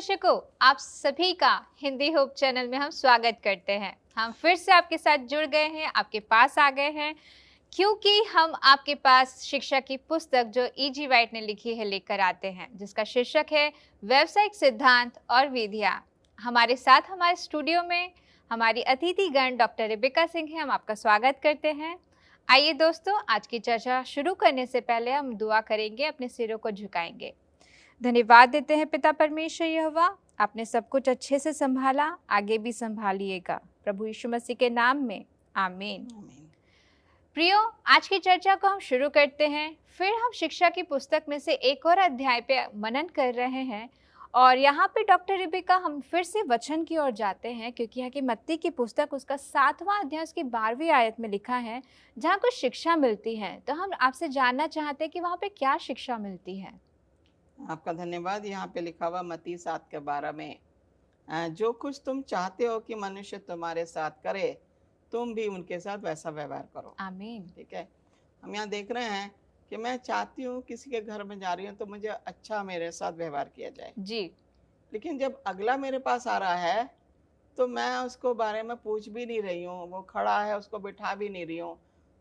दर्शकों, आप सभी का हिंदी होप चैनल में हम स्वागत करते हैं। हम फिर से आपके साथ जुड़ गए हैं, आपके पास आ गए हैं, क्योंकि हम आपके पास शिक्षा की पुस्तक जो E.G. व्हाइट ने लिखी है लेकर आते हैं, जिसका शीर्षक है व्यावसायिक सिद्धांत और विधियां। हमारे साथ हमारे स्टूडियो में हमारी अतिथिगण डॉक्टर रेबिका सिंह हैं। हम आपका स्वागत करते हैं। आइए दोस्तों, आज की चर्चा शुरू करने से पहले हम दुआ करेंगे, अपने सिरों को झुकाएंगे। धन्यवाद देते हैं पिता परमेश्वर यहोवा, आपने सब कुछ अच्छे से संभाला, आगे भी संभालिएगा। प्रभु यीशु मसीह के नाम में आमीन। प्रियो, आज की चर्चा को हम शुरू करते हैं। फिर हम शिक्षा की पुस्तक में से एक और अध्याय पे मनन कर रहे हैं और यहाँ पे डॉक्टर रेबिका हम फिर से वचन की ओर जाते हैं, क्योंकि यहाँ की मत्ती की पुस्तक उसका 7वां अध्याय उसकी 12वीं आयत में लिखा है, जहाँ कुछ शिक्षा मिलती है। तो हम आपसे जानना चाहते हैं कि वहाँ पे क्या शिक्षा मिलती है। आपका धन्यवाद। यहाँ पे लिखा हुआ मत्ती 7:12 में जो कुछ तुम चाहते हो कि मनुष्य तुम्हारे साथ करे, तुम भी उनके साथ वैसा व्यवहार करो। आमीन। ठीक है। हम यहाँ देख रहे हैं कि मैं चाहती हूँ किसी के घर में जा रही हूँ तो मुझे अच्छा मेरे साथ व्यवहार किया जाए जी। लेकिन जब अगला मेरे पास आ रहा है तो मैं उसको बारे में पूछ भी नहीं रही हूँ। वो खड़ा है, उसको बिठा भी नहीं रही हूँ।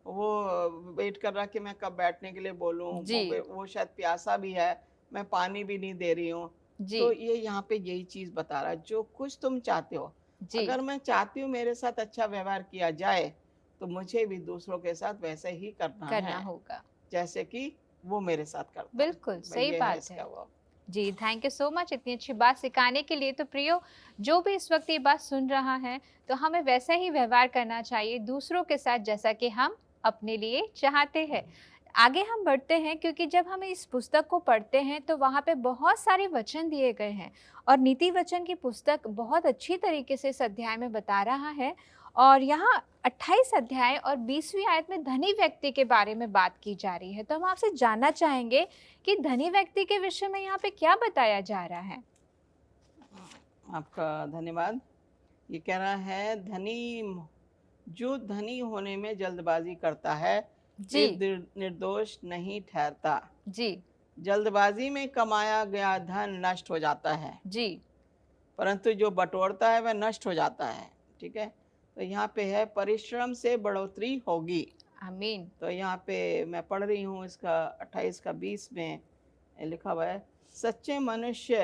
वो वेट कर रहा कि मैं कब बैठने के लिए बोलूँ। वो शायद प्यासा भी है, मैं पानी भी नहीं दे रही हूँ। तो ये यहाँ पे यही चीज बता रहा है, जो कुछ तुम चाहते हो, अगर मैं चाहती हूँ मेरे साथ अच्छा व्यवहार किया जाए तो मुझे भी दूसरों के साथ वैसे ही करना होगा जैसे कि वो मेरे साथ करता है। बिल्कुल सही बात है। वो जी, थैंक यू सो मच इतनी अच्छी बात सिखाने के लिए। तो प्रियो, जो भी इस वक्त ये बात सुन रहा है, तो हमें वैसा ही व्यवहार करना चाहिए दूसरों के साथ जैसा कि हम अपने लिए चाहते हैं। आगे हम बढ़ते हैं, क्योंकि जब हम इस पुस्तक को पढ़ते हैं तो वहाँ पे बहुत सारे वचन दिए गए हैं और नीति वचन की पुस्तक बहुत अच्छी तरीके से इस अध्याय में बता रहा है। और यहाँ 28 अध्याय और 20वीं आयत में धनी व्यक्ति के बारे में बात की जा रही है। तो हम आपसे जानना चाहेंगे कि धनी व्यक्ति के विषय में यहाँ पे क्या बताया जा रहा है। आपका धन्यवाद। ये कह रहा है जो धनी होने में जल्दबाजी करता है जी निर्दोष नहीं ठहरता। जी। जल्दबाजी में कमाया गया धन नष्ट हो जाता है जी। परंतु जो बटोरता है वह नष्ट हो जाता है। ठीक है। तो यहाँ पे है परिश्रम से बढ़ोतरी होगी। आमीन। तो यहाँ पे मैं पढ़ रही हूँ इसका 28 का 20 में लिखा हुआ है, सच्चे मनुष्य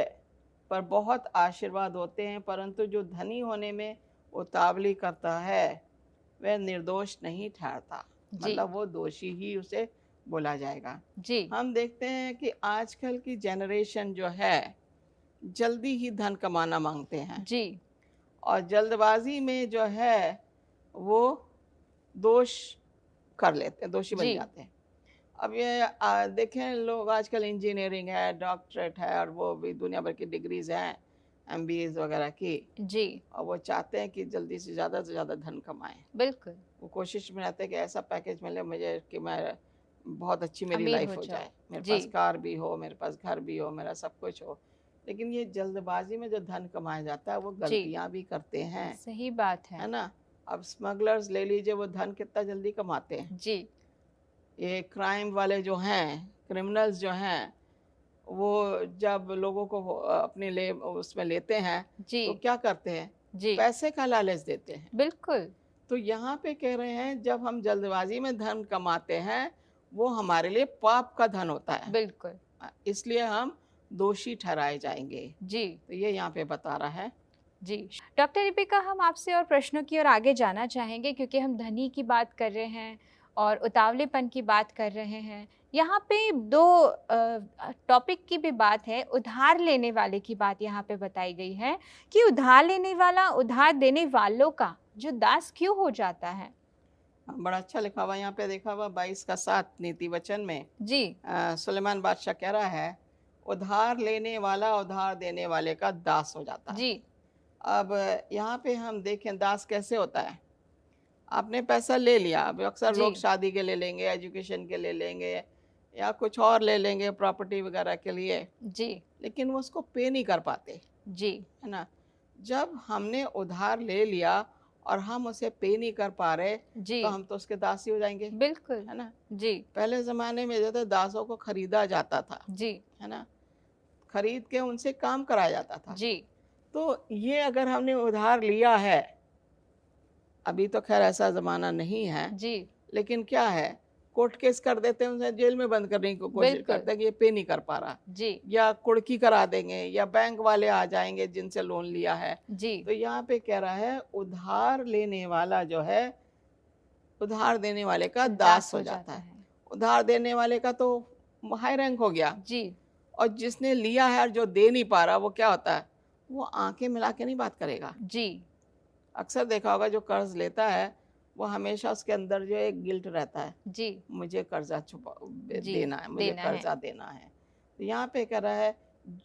पर बहुत आशीर्वाद होते हैं परंतु जो धनी होने में उतावली करता है वह निर्दोष नहीं ठहरता। मतलब वो दोषी ही उसे बोला जाएगा। जी। हम देखते हैं कि आजकल की जनरेशन जो है जल्दी ही धन कमाना मांगते हैं जी। और जल्दबाजी में जो है वो दोष कर लेते हैं, दोषी बन जाते हैं। अब ये देखें, लोग आजकल इंजीनियरिंग है, डॉक्टरेट है और वो भी दुनिया भर की डिग्रीज हैं, MBAs वगैरह की जी। और वो चाहते हैं कि जल्दी से ज़्यादा धन कमाएं। बिल्कुल। वो कोशिश में रहते हैं कि ऐसा पैकेज मिले मुझे कि मैं बहुत अच्छी मेरी लाइफ हो जाए, मेरे पास कार भी हो, मेरे पास घर भी हो, मेरा सब कुछ हो। लेकिन ये जल्दबाजी में जो धन कमाया जाता है वो गलतियां भी करते हैं। सही बात है ना। अब स्मगलर्स ले लीजिए, वो धन कितना जल्दी कमाते हैं जी। ये क्राइम वाले जो हैं, क्रिमिनल्स जो हैं, वो जब लोगों को अपने उसमें लेते हैं तो क्या करते हैं जी, पैसे का लालच देते हैं। बिल्कुल। तो यहाँ पे कह रहे हैं जब हम जल्दबाजी में धन कमाते हैं वो हमारे लिए पाप का धन होता है। बिल्कुल। इसलिए हम दोषी ठहराए जाएंगे जी। तो ये यहाँ पे बता रहा है। जी डॉक्टर रेबिका, हम आपसे और प्रश्नों की ओर आगे जाना चाहेंगे, क्योंकि हम धनी की बात कर रहे हैं और उतावलेपन की बात कर रहे हैं। यहाँ पे दो टॉपिक की भी बात है। उधार लेने वाले की बात यहाँ पे बताई गई है कि उधार लेने वाला उधार देने वालों का जो दास क्यों हो जाता है। बड़ा अच्छा लिखा हुआ यहाँ पे, देखा हुआ 22 का 7 नीति वचन में जी। सुलेमान बादशाह कह रहा है, उधार लेने वाला उधार देने वाले का दास हो जाता है। जी। अब यहाँ पे हम देखें दास कैसे होता है। आपने पैसा ले लिया, अब अक्सर लोग शादी के ले लेंगे, एजुकेशन के ले लेंगे या कुछ और ले लेंगे प्रॉपर्टी वगैरह के लिए जी, लेकिन वो उसको पे नहीं कर पाते जी, है ना। जब हमने उधार ले लिया और हम उसे पे नहीं कर पा रहे जी, तो हम तो उसके दासी हो जाएंगे। बिल्कुल, है ना जी। पहले जमाने में जो दासों को खरीदा जाता था जी, है ना। खरीद के उनसे काम कराया जाता था। जी तो ये अगर हमने उधार लिया है, अभी तो खैर ऐसा ज़माना नहीं है, जी लेकिन क्या है, कोर्ट केस कर देते हैं, उसे जेल में बंद करने की कोशिश बिल्कुल। करते हैं कि ये पे नहीं कर पा रहा, जी या कुर्की करा देंगे, या बैंक वाले आ जाएंगे जिनसे लोन लिया है। जी तो यहाँ पे कह रहा है उधार लेने वाला जो है उधार देने वाले का दास हो जाता है। उधार देने वाले का तो हाई रैंक हो गया, जी और जिसने लिया है और जो दे नहीं पा रहा, वो क्या होता है, वो आंखें मिला के नहीं बात करेगा। जी अक्सर देखा होगा जो कर्ज लेता है वो हमेशा उसके अंदर जो एक गिल्ट रहता है, जी मुझे कर्जा जी देना है, मुझे देना है। कर्जा देना है। तो यहाँ पे कह रहा है,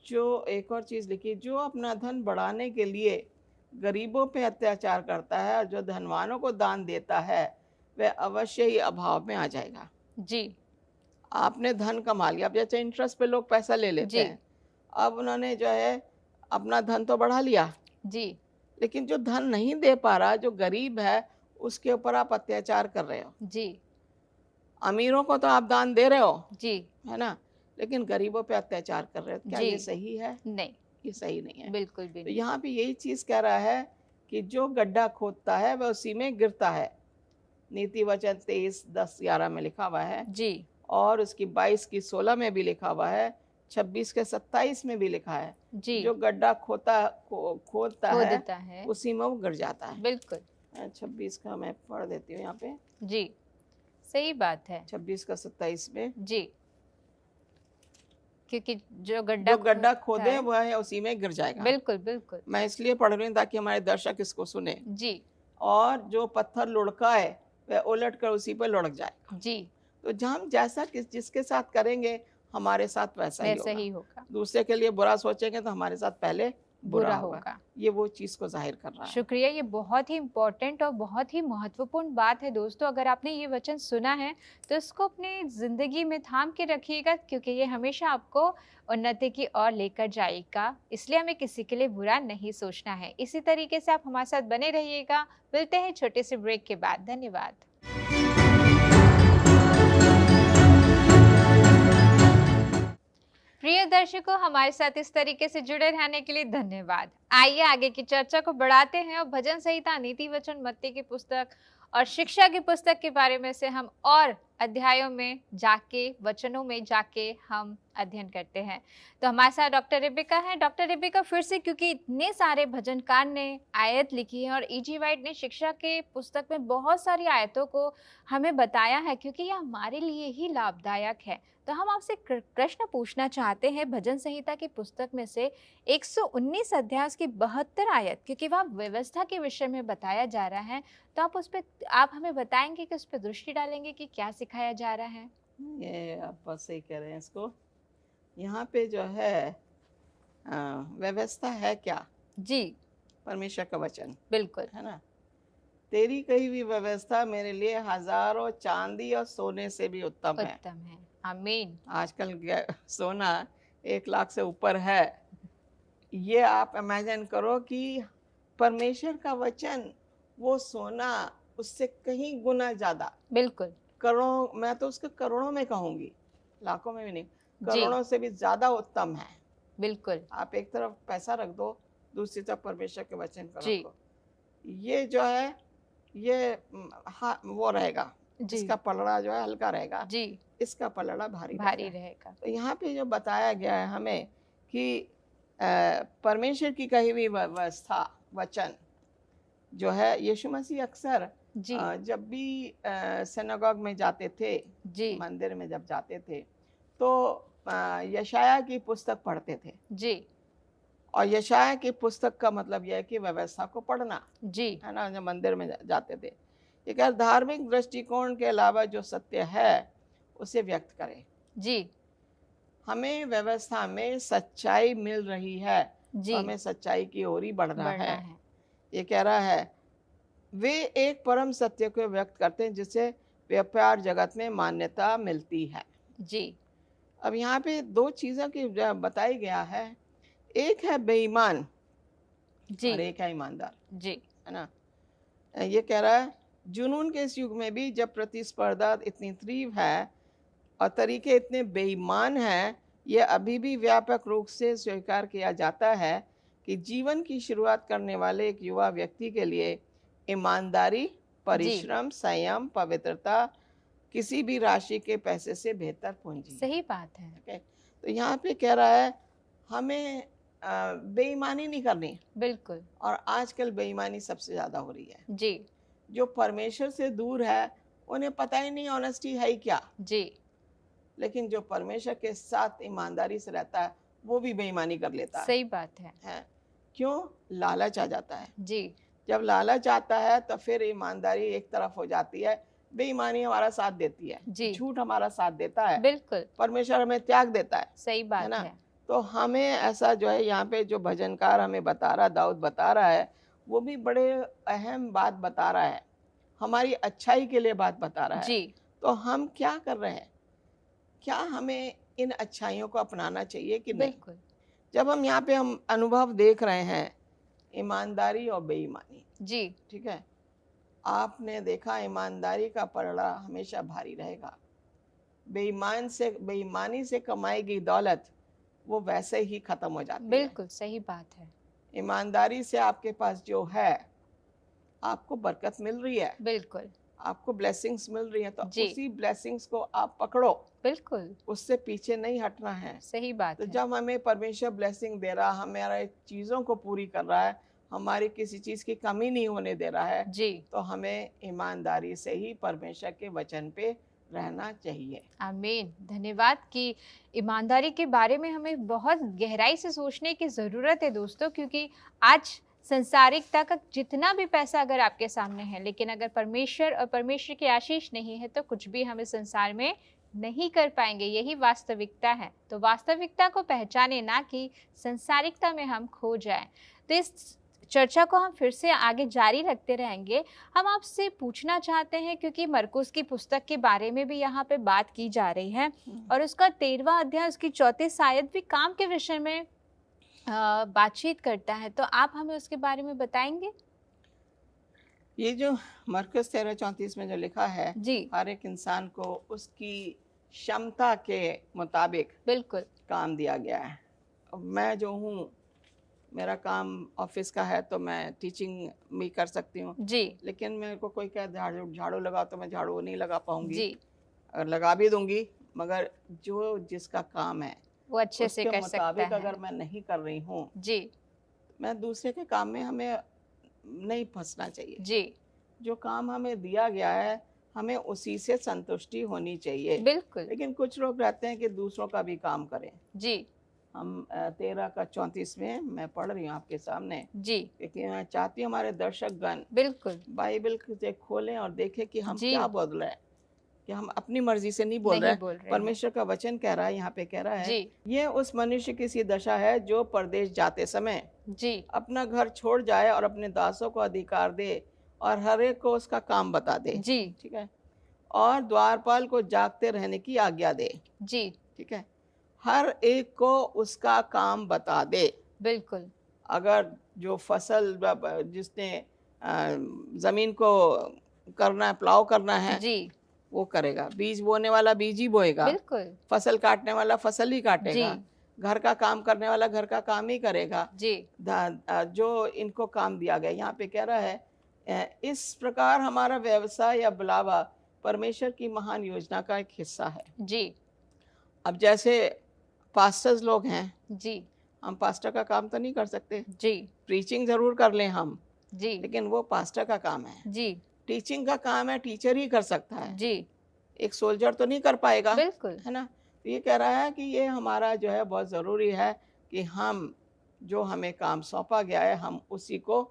जो एक और चीज लिखी, जो अपना धन बढ़ाने के लिए गरीबों पे अत्याचार करता है और जो धनवानों को दान देता है, वह अवश्य ही अभाव में आ जाएगा। जी आपने धन कमा लिया, अब जैसे इंटरेस्ट पे लोग पैसा ले लेते जी हैं, अब उन्होंने जो है अपना धन तो बढ़ा लिया, जी लेकिन जो धन नहीं दे पा रहा, जो गरीब है, उसके ऊपर आप अत्याचार कर रहे हो। जी अमीरों को तो आप दान दे रहे हो, जी है ना, लेकिन गरीबों पे अत्याचार कर रहे हो। क्या ये जी सही है? नहीं, ये सही नहीं है। बिल्कुल भी तो नहीं। यहाँ पे यही चीज कह रहा है कि जो गड्ढा खोदता है वह उसी में गिरता है। नीति वचन 23:10-11 में लिखा हुआ है, जी और उसकी 22 की 16 में भी लिखा हुआ है, 26 के 27 में भी लिखा है, जी जो गड्ढा खोदता खो है देता है, उसी में वो गिर जाता है। बिल्कुल 26 का मैं पढ़ देती हूँ यहाँ पे, जी सही बात है 26 का 27 में, जी, क्योंकि जो गड्ढा जो गड्ढा खोदता खोदे है, वह है उसी में गिर जाएगा। बिल्कुल बिल्कुल मैं इसलिए पढ़ रही हूँ ताकि हमारे दर्शक इसको सुने। जी और जो पत्थर लुढ़काए वह उलट कर उसी पर लुढ़क जाएगा। जी तो हम जैसा जिसके साथ करेंगे, हमारे साथ वैसा ही वैसा होगा। ही होगा, दूसरे के लिए बुरा सोचेंगे तो हमारे साथ पहले बुरा होगा। ये वो चीज को जाहिर कर रहा है। शुक्रिया, ये बहुत ही इम्पोर्टेंट और बहुत ही महत्वपूर्ण बात है दोस्तों। अगर आपने ये वचन सुना है तो इसको अपनी ज़िंदगी में थाम के रखिएगा, क्योंकि ये हमेशा आपको उन्नति की ओर लेकर जाएगा। इसलिए हमें किसी के लिए बुरा नहीं सोचना है। इसी तरीके से आप हमारे साथ बने रहिएगा। मिलते हैं छोटे से ब्रेक के बाद। धन्यवाद। प्रिय दर्शकों, हमारे साथ इस तरीके से जुड़े रहने के लिए धन्यवाद। आइए आगे की चर्चा को बढ़ाते हैं और भजन संहिता, नीति वचन, मत्ती की पुस्तक और शिक्षा की पुस्तक के बारे में से हम और अध्यायों में जाके, वचनों में जाके हम अध्ययन करते हैं। तो हमारे साथ डॉक्टर रेबिका है। डॉक्टर रेबिका, फिर से, क्योंकि इतने सारे भजनकार ने आयत लिखी है और E.G. वाइट ने शिक्षा के पुस्तक में बहुत सारी आयतों को हमें बताया है, क्योंकि यह हमारे लिए ही लाभदायक है। तो हम आपसे प्रश्न पूछना चाहते हैं, भजन संहिता की पुस्तक में से 119 अध्याय की 72 आयत, क्योंकि वह व्यवस्था के विषय में बताया जा रहा है, तो आप हमें बताएंगे कि उस पर दृष्टि डालेंगे कि क्या सिखाया जा रहा है। ये आप बस सही कह रहे हैं। इसको यहाँ पे जो है व्यवस्था है क्या? जी परमेश्वर का वचन, बिल्कुल, है ना। तेरी कही हुई व्यवस्था मेरे लिए हजारों चांदी और सोने से भी उत्तम है। उत्तम है। आमीन। आजकल सोना 1 लाख से ऊपर है। ये आप इमेजिन करो कि परमेश्वर का वचन, वो सोना उससे कहीं गुना ज्यादा, बिल्कुल करोड़ों, मैं तो उसके करोड़ों में कहूंगी, लाखों में भी नहीं, करोड़ों से भी ज्यादा उत्तम है। बिल्कुल आप एक तरफ पैसा रख दो, दूसरी तरफ परमेश्वर के वचन को जी रखो, ये जो है ये वो रहेगा, जी इसका पलड़ा जो है हल्का रहेगा, जी इसका पलड़ा भारी रहेगा। तो यहाँ पे जो बताया गया है हमें कि परमेश्वर की कही हुई व्यवस्था, वचन जो है, यीशु मसीह अक्सर जी जब भी सिनेगॉग में जाते थे, जी मंदिर में जब जाते थे, तो यशाया की पुस्तक पढ़ते थे। जी और यशाया की पुस्तक का मतलब यह है कि व्यवस्था को पढ़ना, जी है ना, जब मंदिर में जाते थे। ये क्या, धार्मिक दृष्टिकोण के अलावा जो सत्य है उसे व्यक्त करें। जी हमें व्यवस्था में सच्चाई मिल रही है, जी तो हमें सच्चाई की ओर ही बढ़ना बढ़ना है। है। ये कह रहा है, वे एक परम सत्य को व्यक्त करते हैं जिसे व्यापार जगत में मान्यता मिलती है। जी अब यहाँ पे 2 चीज़ों की बताई गया है, एक है बेईमान जी और एक है ईमानदार, जी है ना। ये कह रहा है, जुनून के इस युग में भी जब प्रतिस्पर्धा इतनी तीव्र है और तरीके इतने बेईमान हैं, ये अभी भी व्यापक रूप से स्वीकार किया जाता है कि जीवन की शुरुआत करने वाले एक युवा व्यक्ति के लिए ईमानदारी, जी परिश्रम, संयम, पवित्रता किसी भी राशि के पैसे से बेहतर पूंजी है। सही बात है। ओके, तो यहाँ पे कह रहा है हमें बेईमानी नहीं करनी, बिल्कुल और आजकल बेईमानी सबसे ज्यादा हो रही है। जी जो परमेश्वर से दूर है उन्हें पता ही नहीं ऑनेस्टी है ही क्या, जी लेकिन जो परमेश्वर के साथ ईमानदारी से रहता है वो भी बेईमानी कर लेता सही बात है। क्यों? लालच आ जाता है। जी जब लालच आता है तो फिर ईमानदारी एक तरफ हो जाती है, बेईमानी हमारा साथ देती है, जी झूठ हमारा साथ देता है, बिल्कुल परमेश्वर हमें त्याग देता है सही बात ना। है। तो हमें ऐसा जो है यहाँ पे जो भजनकार हमें बता रहा, दाऊद बता रहा है, वो भी बड़े अहम बात बता रहा है, हमारी अच्छाई के लिए बात बता रहा है। जी तो हम क्या कर रहे हैं? क्या हमें इन अच्छाइयों को अपनाना चाहिए कि नहीं? बिल्कुल जब हम यहाँ पे हम अनुभव देख रहे हैं ईमानदारी और बेईमानी, जी ठीक है, आपने देखा ईमानदारी का पलड़ा हमेशा भारी रहेगा। बेईमानी से कमाई गई दौलत वो वैसे ही खत्म हो जाती है। बिल्कुल सही बात है। ईमानदारी से आपके पास जो है, आपको बरकत मिल रही है, बिल्कुल आपको ब्लेसिंग्स मिल रही है, तो जी उसी ब्लेसिंग्स को आप पकड़ो, बिल्कुल उससे पीछे नहीं हटना है। सही बात तो है। जब हमें परमेश्वर ब्लेसिंग दे रहा, हमारे चीज़ों को पूरी कर रहा है, हमारी किसी चीज़ की कमी नहीं होने दे रहा है, जी तो हमें ईमानदारी से ही परमेश्वर के वचन पे रहना चाहिए। आमीन। धन्यवाद कि ईमानदारी के बारे में हमें बहुत गहराई से सोचने की ज़रूरत है दोस्तों, क्योंकि आज संसारिकता का जितना भी पैसा अगर आपके सामने है, लेकिन अगर परमेश्वर और परमेश्वर की आशीष नहीं है तो कुछ भी हम इस संसार में नहीं कर पाएंगे। यही वास्तविकता है। तो वास्तविकता को पहचाने, ना कि संसारिकता में हम खो जाएं। तो इस चर्चा को हम फिर से आगे जारी रखते रहेंगे। हम आपसे पूछना चाहते हैं, क्योंकि मरकुस की पुस्तक के बारे में भी यहाँ पे बात की जा रही है, और उसका 13वां अध्याय उसकी 4 आयत भी काम के विषय में बातचीत करता है। तो आप हमें उसके बारे में बताएंगे? ये जो मरकुस 13:34 में जो लिखा है, जी हर एक इंसान को उसकी क्षमता के मुताबिक बिल्कुल काम दिया गया है। अब मैं जो हूँ, मेरा काम ऑफिस का है तो मैं टीचिंग भी कर सकती हूँ, जी लेकिन मेरे को कोई कहे झाड़ू लगाओ तो मैं झाड़ू नहीं लगा पाऊंगी, जी अगर लगा भी दूंगी, मगर जो जिसका काम है वो अच्छे से उसके कर सकता मुताबिक है। अगर मैं नहीं कर रही हूँ, जी मैं दूसरे के काम में हमें नहीं फंसना चाहिए। जी जो काम हमें दिया गया है हमें उसी से संतुष्टि होनी चाहिए। बिल्कुल लेकिन कुछ लोग रहते हैं कि दूसरों का भी काम करें। जी हम 13:34 में मैं पढ़ रही हूँ आपके सामने, जी क्योंकि मैं चाहती हूँ हमारे दर्शकगण बिल्कुल बाइबल से खोलें और देखें कि हम जी क्या बोल रहे हैं, कि हम अपनी मर्जी से नहीं बोल रहे नहीं हैं। बोल रहे हैं। परमेश्वर का वचन कह रहा है, यहाँ पे कह रहा है, जी ये उस मनुष्य की सी दशा है जो परदेश जाते समय जी अपना घर छोड़ जाए और अपने दासों को अधिकार दे और हर एक को उसका काम बता दे, जी ठीक है, और द्वारपाल को जागते रहने की आज्ञा दे, जी ठीक है, हर एक को उसका काम बता दे। बिल्कुल अगर जो फसल जिसने जमीन को करना है, प्लाव करना है, जी वो करेगा, बीज बोने वाला बीज ही बोएगा, बिल्कुल फसल काटने वाला फसल ही काटेगा, जी घर का काम करने वाला घर का काम ही करेगा। जी जो इनको काम दिया गया, यहाँ पे कह रहा है, इस प्रकार हमारा व्यवसाय या बुलावा परमेश्वर की महान योजना का एक हिस्सा है। जी अब जैसे पास्टर्स लोग हैं, जी हम पास्टर का काम तो नहीं कर सकते, जी प्रीचिंग जरूर कर लें हम, जी लेकिन वो पास्टर का काम है। जी टीचिंग का काम है, टीचर ही कर सकता है, जी एक सोल्जर तो नहीं कर पाएगा, बिल्कुल है ना। तो ये कह रहा है कि ये हमारा जो है बहुत ज़रूरी है कि हम जो हमें काम सौंपा गया है हम उसी को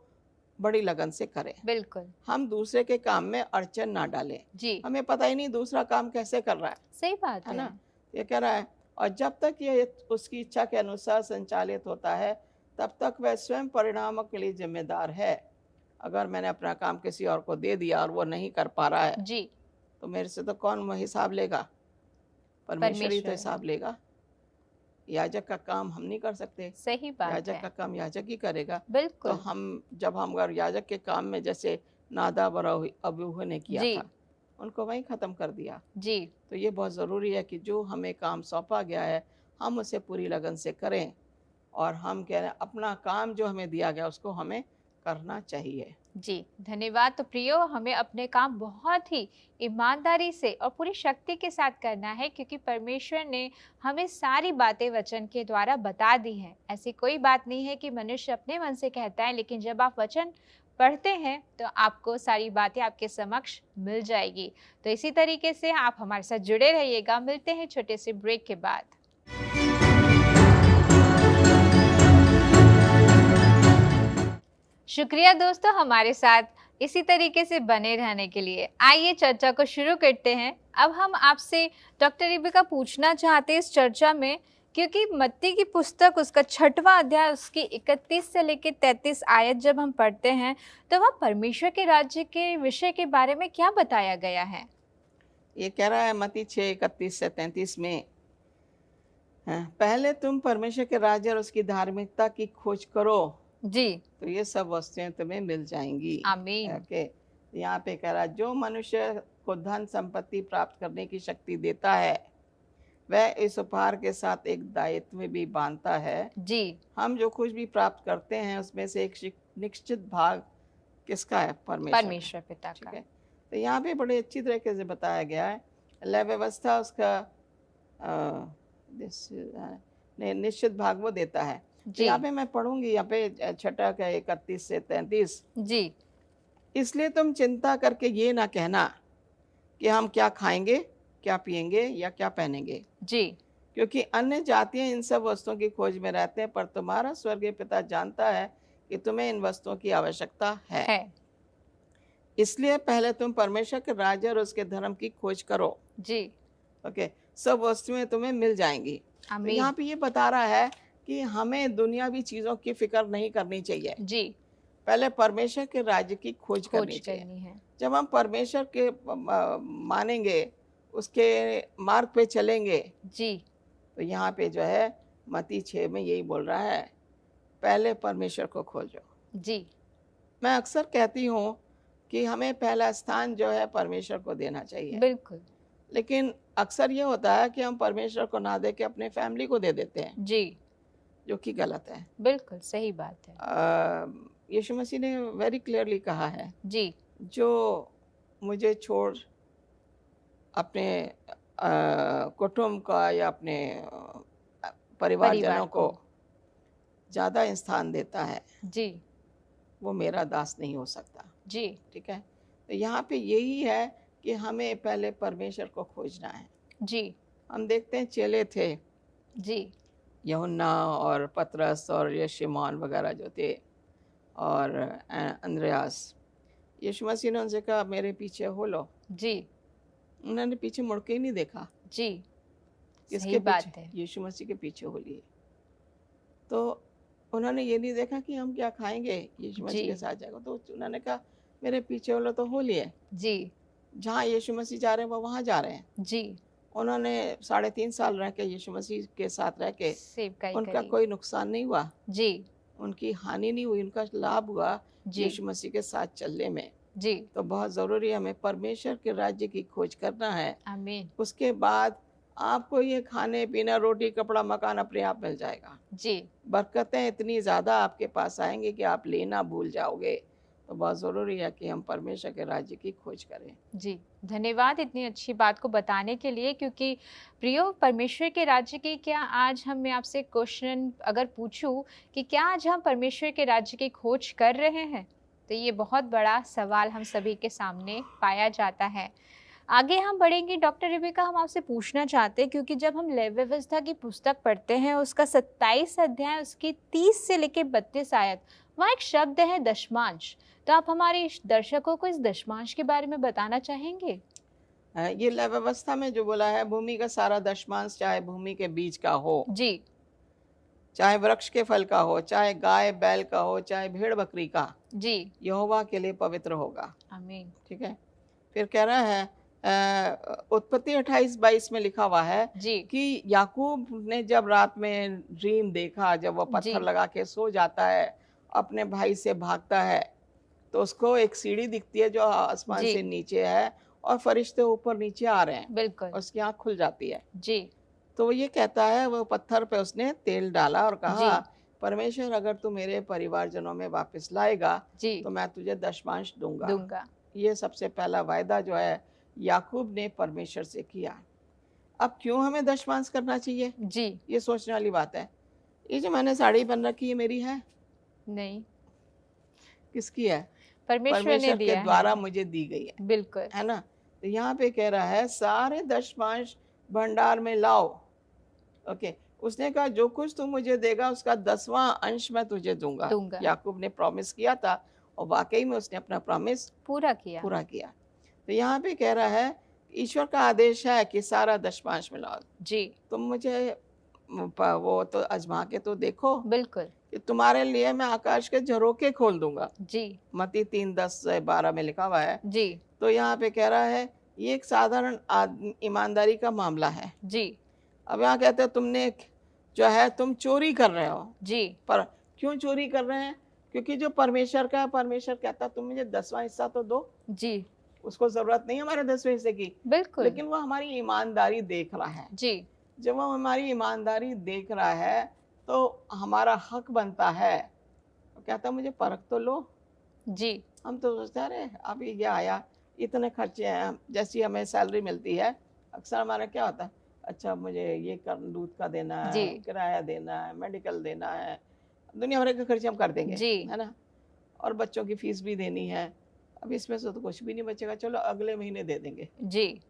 बड़ी लगन से करें, बिल्कुल हम दूसरे के काम में अड़चन ना डालें। जी हमें पता ही नहीं दूसरा काम कैसे कर रहा सही बात है है। ना। ये कह रहा है, और जब तक ये उसकी इच्छा के अनुसार संचालित होता है तब तक वह स्वयं परिणामों के लिए जिम्मेदार है। अगर मैंने अपना काम किसी और को दे दिया और वो नहीं कर पा रहा है, जी तो मेरे से तो कौन हिसाब लेगा? परमेश्वर ही तो परमेश्वर। हिसाब लेगा। याजक का काम हम नहीं कर सकते, सही बात याजक है। का काम याजक ही करेगा। तो बिल्कुल हम जब हम अगर याजक के काम में, जैसे नादाब और अबीहू ने किया जी था, उनको वहीं ख़त्म कर दिया। जी तो ये बहुत ज़रूरी है कि जो हमें काम सौंपा गया है हम उसे पूरी लगन से करें और हम कह रहे हैं अपना काम जो हमें दिया गया उसको हमें करना चाहिए। जी, धन्यवाद। तो प्रियो, हमें अपने काम बहुत ही ईमानदारी से और पूरी शक्ति के साथ करना है, क्योंकि परमेश्वर ने हमें सारी बातें वचन के द्वारा बता दी हैं। ऐसी कोई बात नहीं है कि मनुष्य अपने मन से कहता है, लेकिन जब आप वचन पढ़ते हैं तो आपको सारी बातें आपके समक्ष मिल जाएगी। तो इसी तरीके से आप हमारे साथ जुड़े रहिएगा। मिलते हैं छोटे से ब्रेक के बाद। शुक्रिया दोस्तों, हमारे साथ इसी तरीके से बने रहने के लिए। आइए चर्चा को शुरू करते हैं। अब हम आपसे डॉक्टर रिबिका पूछना चाहते हैं इस चर्चा में, क्योंकि मत्ती की पुस्तक उसका 6वां अध्याय उसकी 31 से लेकर 33 आयत जब हम पढ़ते हैं तो वह परमेश्वर के राज्य के विषय के बारे में क्या बताया गया है? ये कह रहा है मत्ती 6:31 से 33 में, पहले तुम परमेश्वर के राज्य और उसकी धार्मिकता की खोज करो जी, तो ये सब वस्तुएं तुम्हें मिल जाएंगी। आमीन। ओके, यहाँ पे कह रहा है जो मनुष्य को धन संपत्ति प्राप्त करने की शक्ति देता है वह इस उपहार के साथ एक दायित्व भी बांधता है। जी, हम जो कुछ भी प्राप्त करते हैं उसमें से एक निश्चित भाग किसका है? परमेश्वर का। परमेश्वर पिता ठीक का। है, तो यहाँ पे बड़े अच्छी तरीके से बताया गया है। लय व्यवस्था उसका निश्चित भाग वो देता है। तो जी, यहाँ पे मैं पढ़ूंगी, यहाँ पे 6 का 31 से 33। जी, इसलिए तुम चिंता करके ये ना कहना कि हम क्या खाएंगे, क्या पिएंगे या क्या पहनेंगे, जी, क्योंकि अन्य जातियां इन सब वस्तुओं की खोज में रहते हैं, पर तुम्हारा स्वर्गीय पिता जानता है कि तुम्हें इन वस्तुओं की आवश्यकता है। इसलिए पहले तुम परमेश्वर के राज्य और उसके धर्म की खोज करो। जी, ओके, सब वस्तुएं तुम्हें मिल जाएंगी। तो आमीन। यहाँ पे ये बता रहा है कि हमें दुनियावी चीजों की फिक्र नहीं करनी चाहिए, जी, पहले परमेश्वर के राज्य की खोज करनी खोज चाहिए। करनी है। जब हम परमेश्वर के मानेंगे, उसके मार्ग पे चलेंगे, जी, तो यहाँ पे जो है मत्ती 6 में यही बोल रहा है, पहले परमेश्वर को खोजो। जी, मैं अक्सर कहती हूँ कि हमें पहला स्थान जो है परमेश्वर को देना चाहिए, बिल्कुल। लेकिन अक्सर ये होता है कि हम परमेश्वर को ना दे के अपने फैमिली को दे देते हैं, जी, जो कि गलत है। बिल्कुल सही बात है। यीशु मसीह ने वेरी क्लियरली कहा है, जी, जो मुझे छोड़ अपने कुटुंब का या अपने परिवारजनों को ज़्यादा स्थान देता है, जी, वो मेरा दास नहीं हो सकता। जी, ठीक है, तो यहाँ पे यही है कि हमें पहले परमेश्वर को खोजना है। जी, हम देखते हैं चेले थे, जी, यूहन्ना और पतरस और ये शिमोन वगैरह जो थे और अंद्रयास, यीशु मसीह ने उनसे कहा मेरे पीछे हो लो। जी, उन्होंने पीछे मुड़ के ही नहीं देखा। जी, किसके सही बात पीछे? है। यीशु मसीह के पीछे हो लिए। तो उन्होंने ये नहीं देखा कि हम क्या खाएंगे, यीशु मसीह जी, के साथ जाएगा, तो उन्होंने कहा मेरे पीछे हो लो, तो हो लिए। जी, जहाँ यीशु मसीह जा रहे हैं वो वहाँ जा रहे हैं। जी, उन्होंने 3.5 साल रह के यीशु मसीह के साथ रह के सेवकाई उनका करी। कोई नुकसान नहीं हुआ, जी, उनकी हानि नहीं हुई, उनका लाभ हुआ जी, यीशु मसीह के साथ चलने में। जी, तो बहुत ज़रूरी है हमें परमेश्वर के राज्य की खोज करना है। आमीन। उसके बाद आपको ये खाने पीना रोटी कपड़ा मकान अपने आप मिल जाएगा। जी, बरकतें इतनी ज़्यादा आपके पास आएंगी कि आप लेना भूल जाओगे। तो बहुत ज़रूरी है कि हम परमेश्वर के राज्य की खोज करें। जी, धन्यवाद इतनी अच्छी बात को बताने के लिए। क्योंकि प्रियो, परमेश्वर के राज्य की क्या आज हम मैं आपसे क्वेश्चन अगर पूछूं कि क्या आज हम परमेश्वर के राज्य की खोज कर रहे हैं, तो ये बहुत बड़ा सवाल हम सभी के सामने पाया जाता है। आगे हम बढ़ेंगे। डॉक्टर रिबिका, हम आपसे पूछना चाहते हैं, क्योंकि जब हम लय व्यवस्था की पुस्तक पढ़ते हैं उसका 27 अध्याय उसकी 30 से लेकर 32 आयत, वहाँ एक शब्द है दशमांश। तो आप हमारे दर्शकों को इस दशमांश के बारे में बताना चाहेंगे? ये लय व्यवस्था में जो बोला है, भूमि का सारा दशमांश, चाहे भूमि के बीज का हो, जी, चाहे वृक्ष के फल का हो, चाहे गाय बैल का हो, चाहे भेड़ बकरी का, जी, यहोवा के लिए पवित्र होगा। आमीन। ठीक है, फिर कह रहा है उत्पत्ति 28:22 में लिखा हुआ है जी, कि याकूब ने जब रात में ड्रीम देखा, जब वो जी, पत्थर लगा के सो जाता है, अपने भाई से भागता है, तो उसको एक सीढ़ी दिखती है जो आसमान जी, से नीचे है और फरिश्ते ऊपर नीचे आ रहे हैं, बिल्कुल। उसकी आँख खुल जाती है। जी, तो वो ये कहता है, वो पत्थर पे उसने तेल डाला और कहा, जी। परमेश्वर अगर तू मेरे परिवारजनों में वापस लाएगा जी। तो मैं तुझे दशमांश दूंगा। दूंगा। ये सबसे पहला वायदा जो है याकूब ने परमेश्वर से किया। अब क्यों हमें दशमांश करना चाहिए, जी। ये सोचने वाली बात है। ये जो मैंने साड़ी पहन रखी है मेरी है, नहीं, किसकी है? परमेश्वर ने परमेश्वर के दिया द्वारा है। मुझे दी गई बिल्कुल। है ना। तो यहाँ पे कह रहा है सारे दशमांश भंडार में लाओ। ओके, उसने कहा जो कुछ तू मुझे देगा उसका 10वां अंश मैं तुझे दूंगा। दूंगा। याकूब ने प्रॉमिस किया था और वाकई में उसने अपना प्रॉमिस पूरा किया। पूरा किया। तो यहाँ पे कह रहा है ईश्वर का आदेश है कि सारा दशमांश में लाओ। जी। तुम मुझे वो तो आजमा के तो देखो बिल्कुल। कि तुम्हारे लिए मैं आकाश के झरोखे खोल दूंगा। जी। मत्ती 3:10-12 में लिखा हुआ है। जी। तो यहाँ पे कह रहा है ये एक साधारण ईमानदारी का मामला है। जी। अब यहाँ कहते हैं तुमने जो है तुम चोरी कर रहे हो। जी। पर क्यों चोरी कर रहे हैं? क्योंकि जो परमेश्वर का है, परमेश्वर कहता तुम मुझे 10वां हिस्सा तो दो। जी। उसको जरूरत नहीं है हमारे 10वें हिस्से की, बिल्कुल। लेकिन वो हमारी ईमानदारी देख रहा है। जी। जब वो हमारी ईमानदारी देख रहा है तो हमारा हक बनता है। वो कहता मुझे परख तो लो। जी। हम तो सोचते हैं अरे अभी ये आया, इतने खर्चे हैं, जैसी हमें सैलरी मिलती है अक्सर हमारा क्या होता है, अच्छा मुझे ये कर दूध का देना है, जी। किराया देना है, मेडिकल देना है, दुनिया भर के खर्चे हम कर देंगे, जी। है ना। और बच्चों की फीस भी देनी है, अब इसमें से तो कुछ भी नहीं बचेगा, चलो अगले महीने दे देंगे। जी।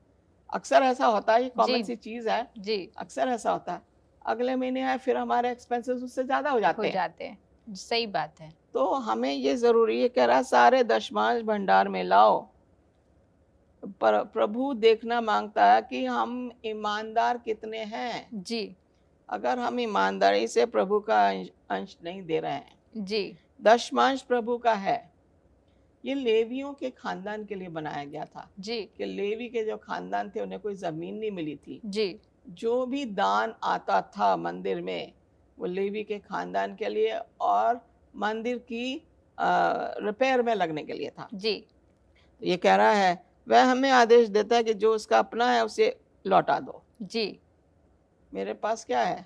अक्सर ऐसा होता है, ये कॉमन जी। सी चीज़ है, जी। अक्सर ऐसा होता है। अगले महीने है फिर हमारे एक्सपेंसेस उससे ज़्यादा हो जाते हो हैं। जाते हैं। सही बात है। तो हमें ये ज़रूरी है, कह रहा सारे दशमांश भंडार में लाओ। पर प्रभु देखना मांगता है कि हम ईमानदार कितने हैं। जी। अगर हम ईमानदारी से प्रभु का अंश नहीं दे रहे हैं, जी। दशमांश प्रभु का है। ये लेवियों के खानदान के लिए बनाया गया था जी। कि लेवी के जो खानदान थे उन्हें कोई जमीन नहीं मिली थी। जी। जो भी दान आता था मंदिर में वो लेवी के खानदान के लिए और मंदिर की रिपेयर में लगने के लिए था। जी। तो ये कह रहा है वह हमें आदेश देता है कि जो उसका अपना है उसे लौटा दो। जी। मेरे पास क्या है?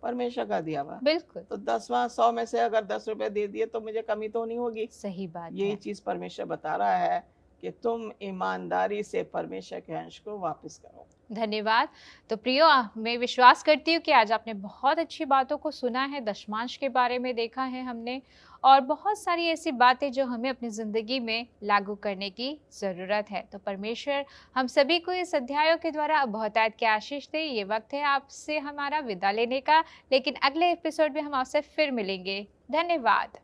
परमेश्वर का दिया हुआ। बिल्कुल। तो 10वां 100 में से अगर 10 रुपए दे दिए तो मुझे कमी तो नहीं होगी। सही बात यही है। चीज परमेश्वर बता रहा है कि तुम ईमानदारी से परमेश्वर के अंश को वापस करो। धन्यवाद। तो प्रियो, मैं विश्वास करती हूँ कि आज आपने बहुत अच्छी बातों को सुना है, दशमांश के बारे में देखा है हमने, और बहुत सारी ऐसी बातें जो हमें अपनी ज़िंदगी में लागू करने की ज़रूरत है। तो परमेश्वर हम सभी को इस अध्यायों के द्वारा बहुतायत की आशीष दे। ये वक्त है आपसे हमारा विदा लेने का, लेकिन अगले एपिसोड में हम आपसे फिर मिलेंगे। धन्यवाद।